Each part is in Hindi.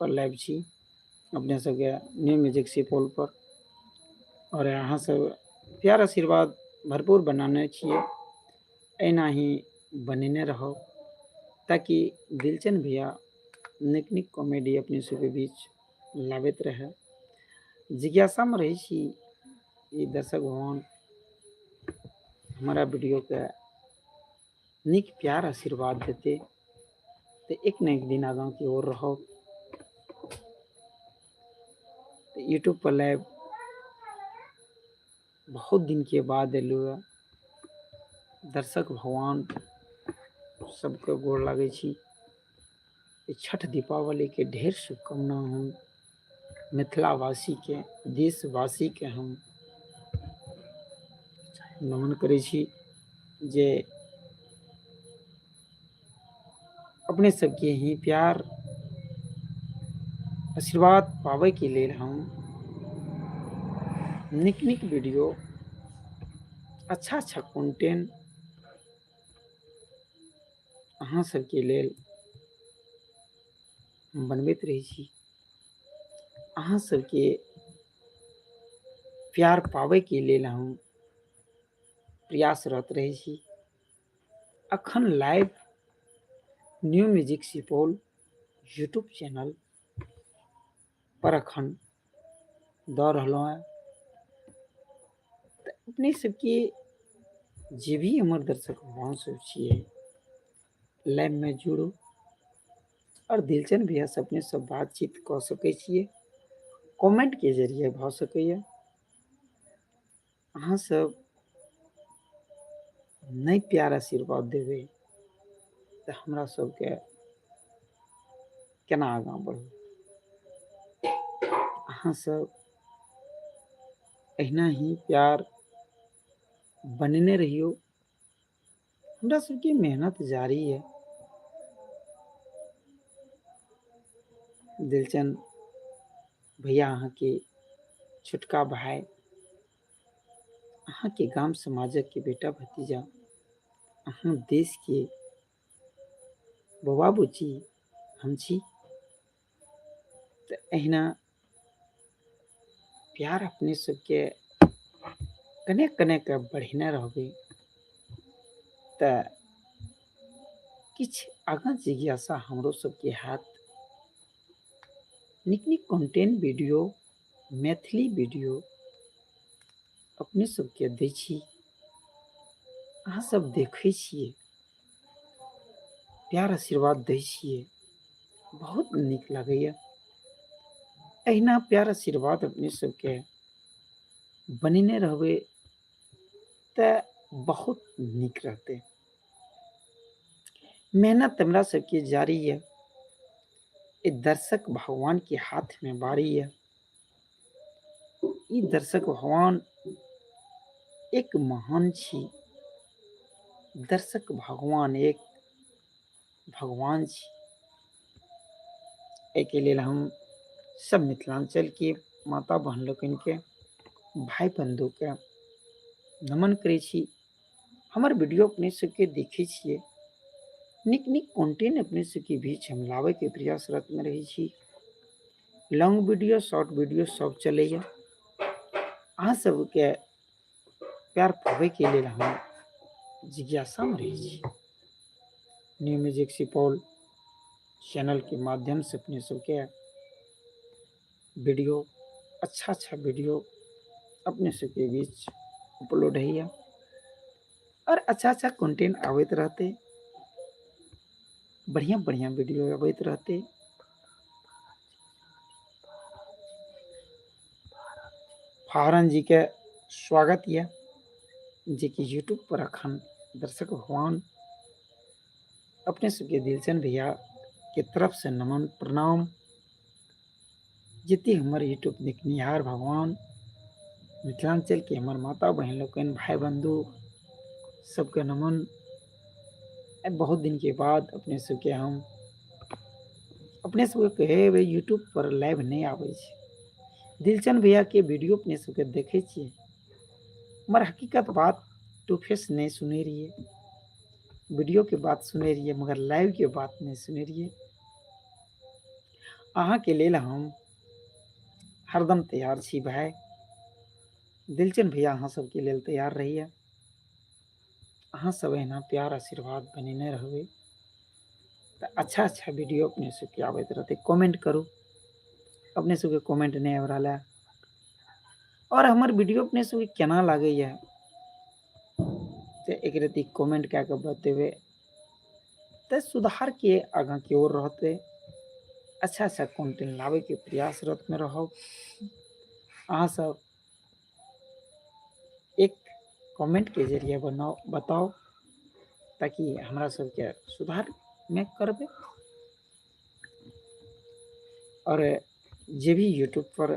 पर लाइव छी अपने सबके न्यू म्यूजिक सुपौल पर और अहाँ सब प्यार आशीर्वाद भरपूर बनाने छिए, एना ही बनेने रहो ताकि दिलचन भैया नीक नीक कॉमेडी अपने सबके बीच लाबैत रहे। जिज्ञासा में रही छी ई दर्शक भगवान हमारा वीडियो के नीक प्यार आशीर्वाद देते तो एक न एक दिन आगा की ओर रहो। यूट्यूब पर लाइव बहुत दिन के बाद एलू है। दर्शक भगवान सबके गोर लगे छी। छठ दीपावली के ढेर शुभकामना हम मिथिलावासी के देशवासी के हम नमन करे छी जे अपने सबके ही प्यार आशीर्वाद पावे के लिए हम निक निक वीडियो अच्छा अच्छा कंटेंट अहाँ सबके लेल बनबैत रही छी। अहाँ सबके प्यार पावे के लेल हम प्रयासरत रही छी। अखन live new music Supaul YouTube channel पर अखन दऽ रहलहुँ है। अपने सबके जे भी हमर दर्शक भगवान सब छिए लाइव में जुड़ू और दिलचन भैया से अपने सब बातचीत कऽ सकै छिए। कमेंट के जरिए भऽ सकैए। अहाँ सब नहीं प्यार आशीर्वाद देबै तो हमरा सबके केना आगाँ बढ़ू। अहाँ सब अहिना ही प्यार बनेने रहियो। हमरा सबके मेहनत जारी है। दिलचन भैया अहाँ के छोटका भाई, अहाँ के गाम समाजक के बेटा भतीजा, अहाँ देश के बबा बुची हम छी। तो अहिना प्यार अपने सबके कने कने के बढ़ेने रहबै तो किछ आगाँ जिज्ञासा हमरो सबके हाथ निक निक कंटेंट वीडियो मैथिली वीडियो अपने सबके दै छी। अहाँ सब देखै छिए, प्यार आशीर्वाद दै छिए, बहुत नीक लागैए। अहिना प्यार आशीर्वाद अपने सबके बनेने रहबै तो बहुत नीक रहते। मेहनत हमरा सबके जारी है। ये दर्शक भगवान के हाथ में बारी है। ई दर्शक भगवान एक महान छी। दर्शक भगवान एक भगवान छी। एके लेल हम सब मिथिलांचल के माता बहन लोकन के भाई बंधु के नमन करे छी। हमर वीडियो अपने सबके देखे छिए, निक निक कंटेंट अपने सबके बीच हम लावे के प्रयासरत में रही छी। लॉन्ग वीडियो शॉर्ट वीडियो सब चलैए। अहाँ सबके प्यार पावे के लिए हम जिज्ञासा में रही छी। न्यू म्यूजिक सुपौल चैनल के माध्यम से अपने सबके वीडियो अच्छा अच्छा वीडियो अपने सबके बीच अपलोड है और अच्छा अच्छा कंटेंट आवत रहते, बढ़िया बढ़िया वीडियो आवत रहते। फारन जी के स्वागत है जे कि यूट्यूब पर अखन दर्शक भगवान अपने सबके दिलचन भैया के तरफ से नमन प्रणाम। जितनी हमारे यूट्यूब देखनिहार भगवान मिथिलांचल के हमार माता बहन लोकन भाई बंधु सबके नमन। बहुत दिन के बाद अपने सबके हम अपने सबके कहे यूट्यूब पर लाइव नहीं आवे छे। दिलचन भैया के वीडियो अपने सबके देखे छिए, मगर हकीकत बात टू फेस नहीं सुने रहिए। वीडियो के बात सुने रहिए मगर लाइव के बात नहीं सुने रहिए। अहाँ के लेल हम हरदम तैयार छी भाई। दिलचंद भैया अहाँ सबके लेल तैयार रहिए। अहाँ सब एना प्यार आशीर्वाद बनेने रहबै तो अच्छा अच्छा वीडियो अपने सबके आबैत रहते। कमेंट करू, अपने सबके कमेंट नहीं आबि रहल है। और हमार वीडियो अपने सबके केना लागैए तो एक रति कमेंट कए के बतेबै तो सुधार के आगाँ की ओर रहते। अच्छा अच्छा कंटेंट लावे के प्रयासरत में रहब। अहाँ सब एक कमेंट के जरिए बनाओ बताओ ताकि हमरा सबके सुधार में करबे। और जे भी यूट्यूब पर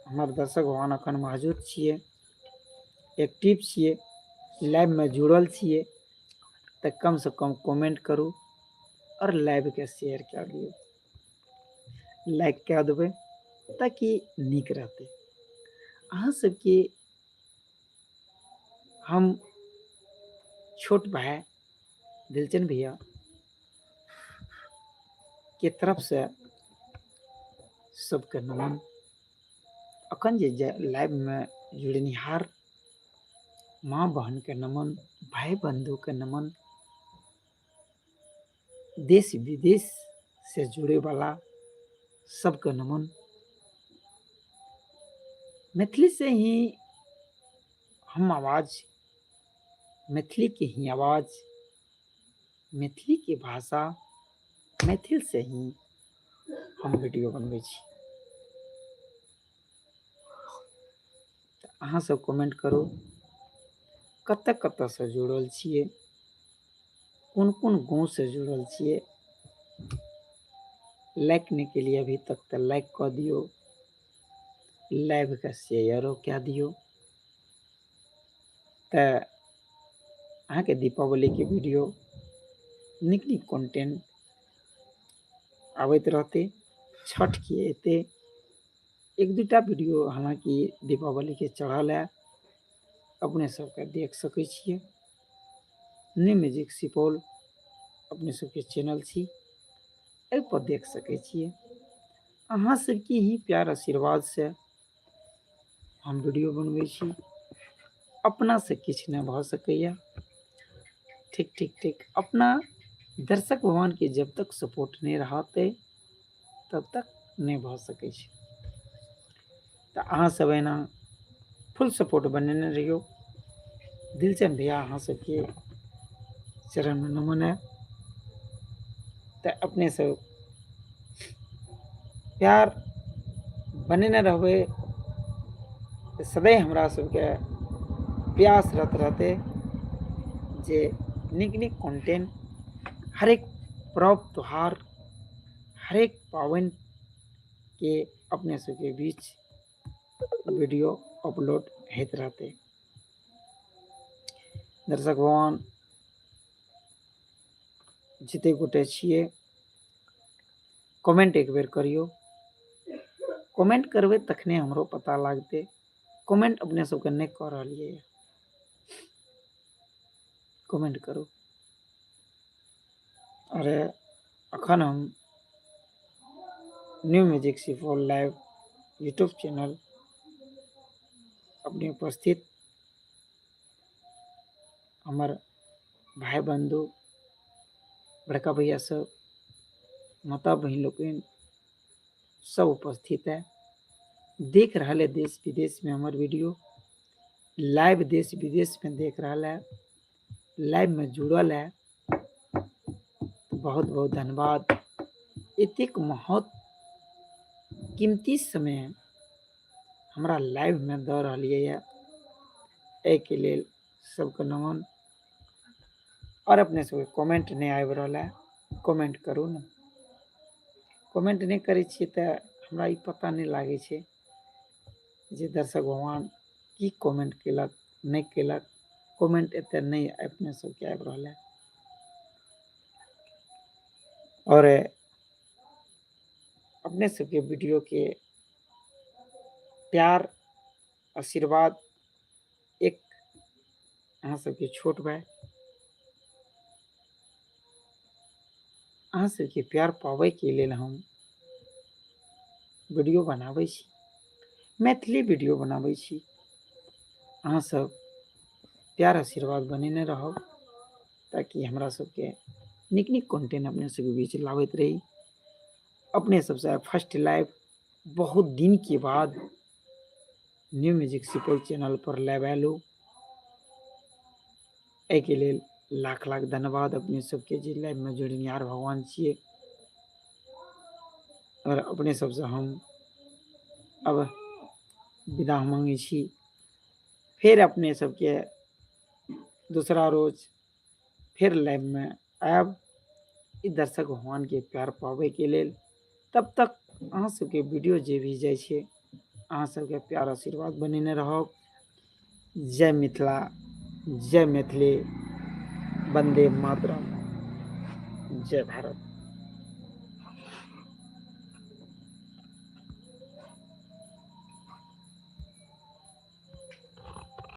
हमार दर्शक भगवान अखन मौजूद छिए, एक्टिव छिए, लाइव में जुड़ल छिए तो कम से कम कमेंट करू और लाइव के शेयर कए दियौ, लाइक कए देबै ताकि नीक रहते। अहाँ सबके हम छोट भाई दिलचंद भैया के तरफ से सबके नमन। अखन जे लाइव में जुड़निहार माँ बहन के नमन, भाई बंधु के नमन, देश विदेश से जुड़े वाला सबके नमन। मैथिली से ही हम आवाज, मैथिली की ही आवाज, मैथिली की भाषा, मैथिल से ही हम वीडियो बनबै छी। अहाँ सब कमेंट करू कत कत से जुड़ल छिए, कौन कौन गाँव से जुड़ल छिए। लाइक नहीं के लिए अभी तक तो लाइक कर दियो, लाइव का शेयरो क्या दियो। तो अहाँ के दीपावली के वीडियो निक निक कंटेंट आबैत रहते। छठ के एते एक दूटा वीडियो हालांकि दीपावली के चढ़ल है, अपने सबके देख सकै छिए। न्यू म्यूजिक सुपौल अपने सबके चैनल छी, एहि पर देख सकै छिए। अहाँ सबके ही प्यार आशीर्वाद से हम वीडियो बनबै छी। अपना से किछु नहीं भ सकैया। ठीक ठीक ठीक अपना दर्शक भगवान के जब तक सपोर्ट नहीं रहते तब तक नहीं भ सकै छै। तो अहाँ सब एना फुल सपोर्ट बनेने रहियो। दिलचंद भैया अहाँ सबके चरण में नमन है। तो अपने सब प्यार बनेने रहबै तो सदैव हमरा सबके प्रयासरत रहते जे निक निक कंटेंट हर एक पर्व त्योहार, हर एक पावन के अपने सबके बीच वीडियो अपलोड होते रहते। दर्शक भगवान जते गोटे छिए कमेंट एक बेर करियो। कमेंट करबै तखने हमरो पता लागते। कमेंट अपने सबके नहीं कर रहलिए, कमेंट करू। और अखन हम new music Supaul live YouTube channel अपने उपस्थित हमार भाई बंधु बड़का भैया सब, माता बहन लोग सब उपस्थित है। देख रहा है देश विदेश में हमार वीडियो, लाइव देश विदेश में देख रहा है, लाइव में जुड़ल है। बहुत बहुत धन्यवाद। इतक बहुत कीमती समय हमरा लाइव में द रहिए के लेल सबके नमन। और अपने सब कमेंट नहीं आबि रहा है, कमेंट करू न। कमेंट नहीं करै छिए तो हमरा ई पता नहीं लागे छे जे दर्शक भगवान की कमेंट केलक नहीं केलक। कमेंट एते नहीं अपने सबके आबि रहा है। और अपने सबके वीडियो के प्यार आशीर्वाद एक अहाँ सबके छोट भाई अहाँ सबके प्यार पावे के लेल हम वीडियो बनाबै छी, मैथिली वीडियो बनाबै छी। अहाँ सब प्यार आशीर्वाद बनेने रहब ताकि हमरा सबके नीक नीक कंटेंट अपने सबके बीच लाबैत रही। अपने सबसे फर्स्ट लाइव बहुत दिन के बाद न्यू म्यूजिक सुपौल चैनल पर लाइव आयलू। एहिके लेल लाख लाख धन्यवाद अपने सबके जे लाइवमे जोड़निहार भगवान छियै। और अपने सबसे हम अब विदा मांगै छी। फिर अपने सबके दूसरा रोज फिर लाइव में आयब ई दर्शक भगवान के प्यार पावे के लेल। तब तक अहाँ सबके वीडियो जे भी जाइ छै अहाँ सबके प्यार आशीर्वाद बनेने रहब। जय मिथिला, जय मैथिली, वंदे मातरम, जय भारत।